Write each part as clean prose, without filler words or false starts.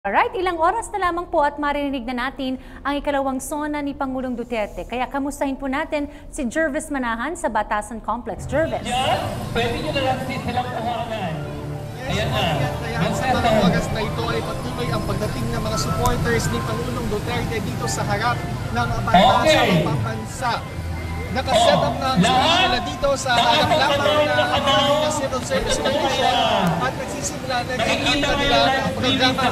Alright, ilang oras na lamang po at marinig na natin ang ikalawang sona ni Pangulong Duterte. Kaya kamustahin po natin si Jervis Manahan sa Batasan Complex. Jervis. Yan, pwede nyo na lang silang kuhanan. Ayan na. Kaya sa mga oras na ito ay patuloy ang pagdating ng mga supporters ni Pangulong Duterte dito sa harap ng Batasan Pambansa. Nakaset up na ang sarili nila dito sa harap lamang ng Civil Service Commission at nagsisimula na ang kanilang programa.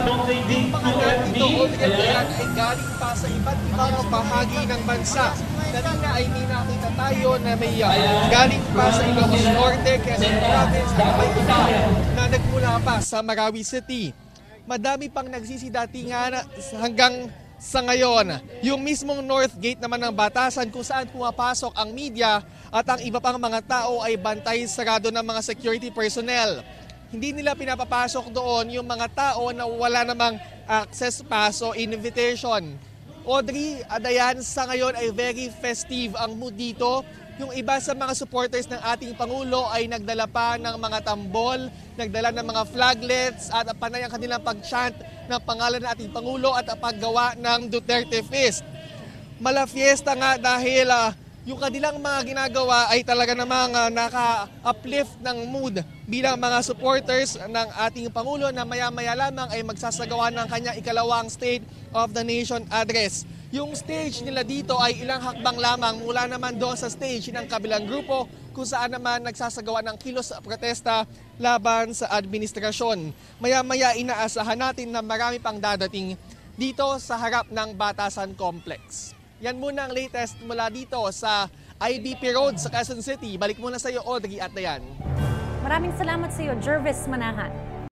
Yung mga nandito Ayan ay galing pa sa iba't ibang bahagi ng bansa. Kanina ay may nakita tayo na may galing pa sa Ilocos Norte, Quezon Province at may iba na nagmula pa sa Marawi City. Madami pang nagsisidatingan hanggang sa ngayon, yung mismong North Gate naman ng Batasan kung saan pumapasok ang media at ang iba pang mga tao ay bantay sarado ng mga security personnel. Hindi nila pinapapasok doon yung mga tao na wala namang access pass o invitation. Audrey, Dayan, sa ngayon ay very festive ang mood dito. Yung iba sa mga supporters ng ating Pangulo ay nagdala pa ng mga tambol, nagdala ng mga flaglets at panay ang kanilang pag-chant ng pangalan ng ating Pangulo at paggawa ng Duterte Fest. Malafiesta nga dahil yung kanilang mga ginagawa ay talaga namang naka-uplift ng mood bilang mga supporters ng ating Pangulo na maya-maya lamang ay magsasagawa ng kanyang ikalawang State of the Nation address. Yung stage nila dito ay ilang hakbang lamang mula naman doon sa stage ng kabilang grupo kung saan naman nagsasagawa ng kilos protesta laban sa administrasyon. Maya-maya inaasahan natin na marami pang dadating dito sa harap ng Batasan Complex. Yan muna ang latest mula dito sa IBP Road sa Quezon City. Balik muna sa iyo, Audrey at Dayan. Maraming salamat sa iyo, Jervis Manahan.